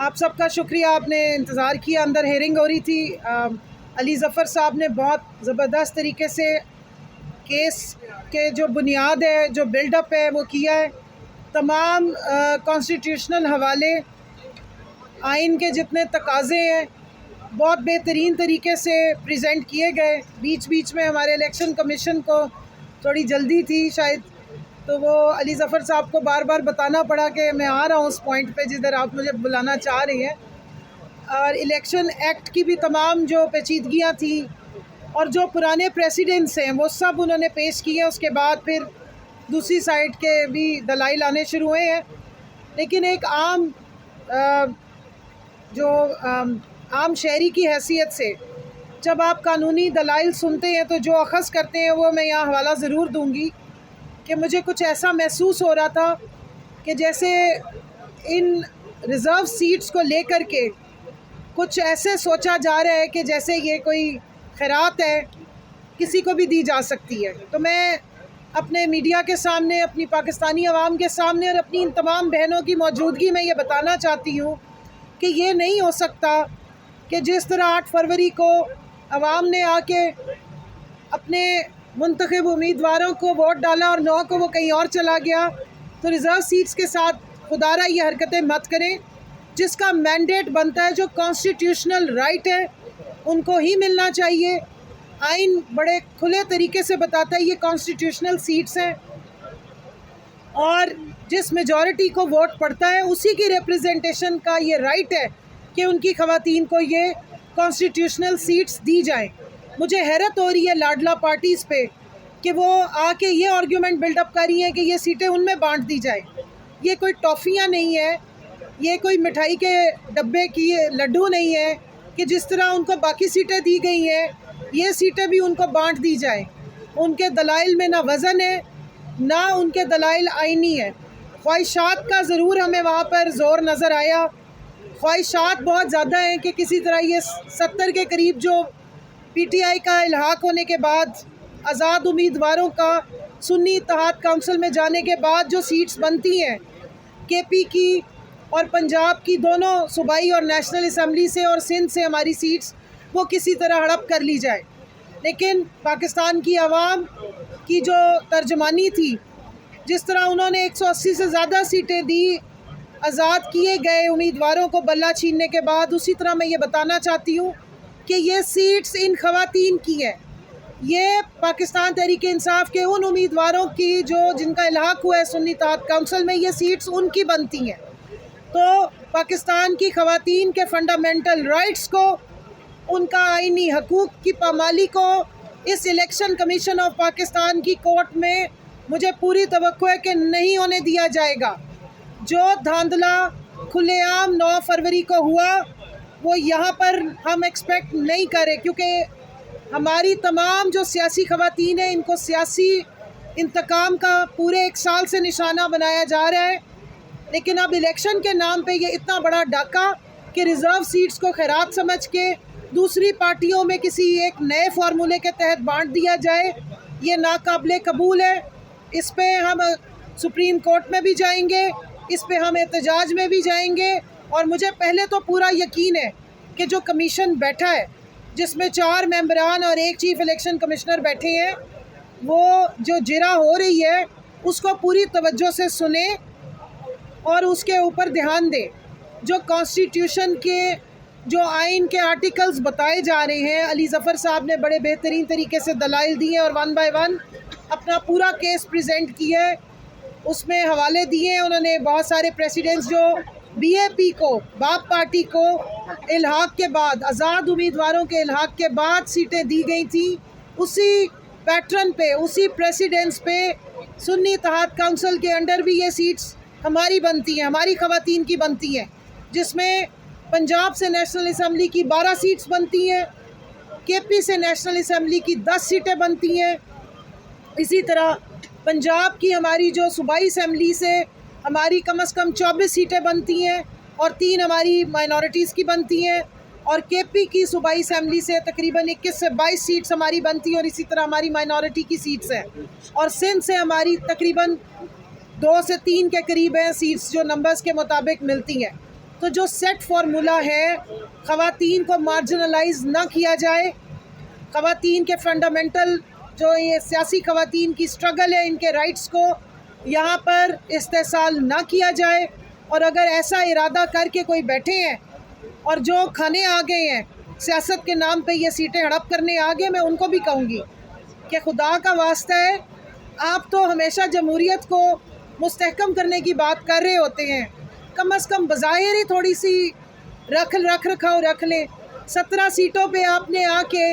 आप सबका शुक्रिया, आपने इंतज़ार किया। अंदर हेयरिंग हो रही थी। अली ज़फ़र साहब ने बहुत ज़बरदस्त तरीके से केस के जो बुनियाद है, जो बिल्डअप है, वो किया है। तमाम कॉन्स्टिट्यूशनल हवाले, आइन के जितने तकाज़े हैं, बहुत बेहतरीन तरीके से प्रेजेंट किए गए। बीच बीच में हमारे इलेक्शन कमीशन को थोड़ी जल्दी थी शायद, तो वो अली ज़फ़र साहब को बार बार बताना पड़ा कि मैं आ रहा हूँ उस पॉइंट पे जिधर आप मुझे बुलाना चाह रही हैं। और इलेक्शन एक्ट की भी तमाम जो पेचीदगियाँ थी और जो पुराने प्रेसिडेंट्स हैं वो सब उन्होंने पेश किए। उसके बाद फिर दूसरी साइड के भी दलाइल आने शुरू हुए हैं। लेकिन एक आम शहरी की हैसियत से जब आप कानूनी दलाइल सुनते हैं तो जो अखज़ करते हैं वो मैं यहाँ हवाला ज़रूर दूँगी कि मुझे कुछ ऐसा महसूस हो रहा था कि जैसे इन रिज़र्व सीट्स को लेकर के कुछ ऐसे सोचा जा रहा है कि जैसे ये कोई खैरात है, किसी को भी दी जा सकती है। तो मैं अपने मीडिया के सामने, अपनी पाकिस्तानी अवाम के सामने और अपनी इन तमाम बहनों की मौजूदगी में ये बताना चाहती हूँ कि ये नहीं हो सकता कि जिस तरह 8 फरवरी को अवाम ने आके अपने मुंतखब उम्मीदवारों को वोट डाला और 9 को वो कहीं और चला गया, तो रिज़र्व सीट्स के साथ खुदारा ये हरकतें मत करें। जिसका मैंडेट बनता है, जो कॉन्स्टिट्यूशनल राइट है, उनको ही मिलना चाहिए। आइन बड़े खुले तरीके से बताता है ये कॉन्स्टिट्यूशनल सीट्स हैं और जिस मेजॉरिटी को वोट पड़ता है उसी की रिप्रेजेंटेशन का ये राइट है कि उनकी ख़वातीन को ये कॉन्स्टिट्यूशनल सीट्स दी जाएं। मुझे हैरत हो रही है लाडला पार्टीज़ पे कि वो आके ये आर्ग्यूमेंट बिल्डअप कर रही हैं कि ये सीटें उनमें बांट दी जाए। ये कोई टॉफ़ियाँ नहीं है, ये कोई मिठाई के डब्बे की लड्डू नहीं है कि जिस तरह उनको बाकी सीटें दी गई हैं ये सीटें भी उनको बांट दी जाए। उनके दलाइल में ना वज़न है, ना उनके दलाइल आइनी है। ख्वाहिशात का ज़रूर हमें वहाँ पर ज़ोर नज़र आया। ख्वाहिशात बहुत ज़्यादा हैं कि किसी तरह ये 70 के करीब जो PTI का इल्हाक होने के बाद आज़ाद उम्मीदवारों का सुन्नी इत्तेहाद काउंसिल में जाने के बाद जो सीट्स बनती हैं KP की और पंजाब की, दोनों सूबाई और नेशनल असम्बली से और सिंध से हमारी सीट्स, वो किसी तरह हड़प कर ली जाए। लेकिन पाकिस्तान की आवाम की जो तर्जमानी थी, जिस तरह उन्होंने 180 से ज़्यादा सीटें दी आज़ाद किए गए उम्मीदवारों को बल्ला छीनने के बाद, उसी तरह मैं ये बताना चाहती हूँ कि ये सीट्स इन ख़वातीन की हैं। ये पाकिस्तान तहरीक इंसाफ के उन उम्मीदवारों की जो जिनका इल्हाक हुआ है सुन्नी इत्तेहाद काउंसिल में, ये सीट्स उनकी बनती हैं। तो पाकिस्तान की ख़वातीन के फंडामेंटल राइट्स को, उनका आइनी हकूक़ की पामाली को इस इलेक्शन कमीशन ऑफ पाकिस्तान की कोर्ट में मुझे पूरी तवक्को है कि नहीं होने दिया जाएगा। जो धांधला खुलेआम 9 फरवरी को हुआ वो यहाँ पर हम एक्सपेक्ट नहीं करें, क्योंकि हमारी तमाम जो सियासी ख़वातीन हैं इनको सियासी इंतकाम का पूरे 1 साल से निशाना बनाया जा रहा है। लेकिन अब इलेक्शन के नाम पे ये इतना बड़ा डाका कि रिज़र्व सीट्स को खैरात समझ के दूसरी पार्टियों में किसी एक नए फार्मूले के तहत बांट दिया जाए, ये नाकाबिले कबूल है। इस पे हम सुप्रीम कोर्ट में भी जाएंगे, इस पे हम एहतजाज में भी जाएंगे। और मुझे पहले तो पूरा यकीन है कि जो कमीशन बैठा है, जिसमें 4 मेंबरान और 1 चीफ़ इलेक्शन कमिश्नर बैठे हैं, वो जो जिरा हो रही है उसको पूरी तवज्जो से सुने और उसके ऊपर ध्यान दें। जो कॉन्स्टिट्यूशन के जो आइन के आर्टिकल्स बताए जा रहे हैं, अली ज़फ़र साहब ने बड़े बेहतरीन तरीके से दलाइल दिए और 1 बाय 1 अपना पूरा केस प्रेजेंट किया है, उसमें हवाले दिए हैं। उन्होंने बहुत सारे प्रेसिडेंट्स जो BAP को, बाप पार्टी को इल्हाक के बाद, आज़ाद उम्मीदवारों के इल्हाक के बाद सीटें दी गई थी, उसी पैटर्न पे, उसी प्रेसिडेंट्स पे सुन्नी इत्तेहाद काउंसिल के अंडर भी ये सीट्स हमारी बनती हैं, हमारी ख़वातीन की बनती हैं। जिसमें पंजाब से नेशनल असम्बली की 12 सीट्स बनती हैं, KP से नेशनल असम्बली की 10 सीटें बनती हैं। इसी तरह पंजाब की हमारी जो सूबाई असम्बली से हमारी कम से कम 24 सीटें बनती हैं और 3 हमारी माइनॉरिटीज़ की बनती हैं। और KP की सूबाई असम्बली से तकरीबन 21 से 22 सीट्स हमारी बनती हैं और इसी तरह हमारी माइनॉरिटी की सीट्स हैं। और सिंध से हमारी तकरीबन 2 से 3 के करीब हैं सीट्स जो नंबर्स के मुताबिक मिलती हैं। तो जो सेट फार्मूला है, ख़वातीन को मार्जिनलाइज ना किया जाए, ख़वातीन के फंडामेंटल जो ये सियासी ख़वातीन की स्ट्रगल है, इनके राइट्स को यहाँ पर इस्तेसाल ना किया जाए। और अगर ऐसा इरादा करके कोई बैठे हैं और जो खाने आ गए हैं, सियासत के नाम पे ये सीटें हड़प करने आ गए, मैं उनको भी कहूँगी कि खुदा का वास्ता है, आप तो हमेशा जमहूरियत को मुस्तहकम करने की बात कर रहे होते हैं, कम अज़ कम बज़ाहिर ही थोड़ी सी रख रखाव रख लें। 17 सीटों पे आपने आके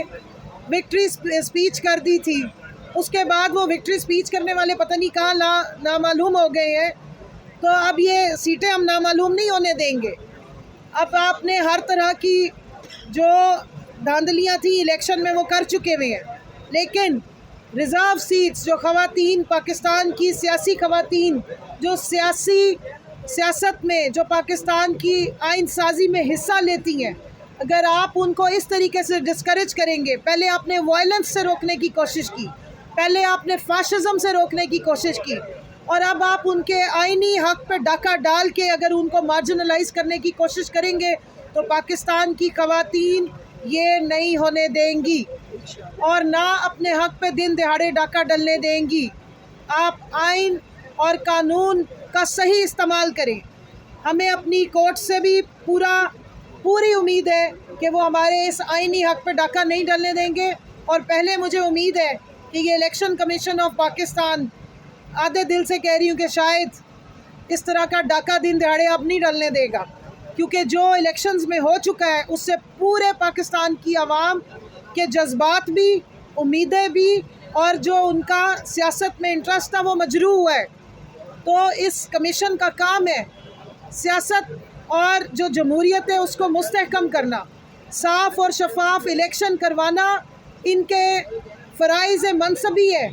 विक्ट्री स्पीच कर दी थी, उसके बाद वो विक्ट्री स्पीच करने वाले पता नहीं कहाँ नामालूम हो गए हैं, तो अब ये सीटें हम नामालूम नहीं होने देंगे। अब आपने हर तरह की जो धांधलियाँ थी इलेक्शन में वो कर चुके हुए हैं, लेकिन रिज़र्व सीट्स जो ख़वातीन, पाकिस्तान की सियासी ख़वातीन जो सियासत में जो पाकिस्तान की आइन साजी में हिस्सा लेती हैं, अगर आप उनको इस तरीके से डिस्करेज करेंगे, पहले आपने वायलेंस से रोकने की कोशिश की, पहले आपने फाशिज़म से रोकने की कोशिश की, और अब आप उनके आइनी हक़ पे डाका डाल के अगर उनको मार्जिनलाइज करने की कोशिश करेंगे तो पाकिस्तान की ख़वातीन ये नहीं होने देंगी और ना अपने हक़ पे दिन दिहाड़े डाका डलने देंगी। आप आइन और कानून का सही इस्तेमाल करें। हमें अपनी कोर्ट से भी पूरी उम्मीद है कि वो हमारे इस आइनी हक़ पे डाका नहीं डलने देंगे। और पहले मुझे उम्मीद है कि ये इलेक्शन कमीशन ऑफ पाकिस्तान, आधे दिल से कह रही हूँ कि शायद इस तरह का डाका दिन दिहाड़े अब नहीं डलने देगा, क्योंकि जो इलेक्शंस में हो चुका है उससे पूरे पाकिस्तान की आवाम के जज्बात भी, उम्मीदें भी और जो उनका सियासत में इंटरेस्ट था वो मजरू हुआ है। तो इस कमीशन का काम है सियासत और जो जमहूरियत है उसको मुस्तहकम करना, साफ़ और शफाफ इलेक्शन करवाना इनके फ़राइज़ मनसबी है।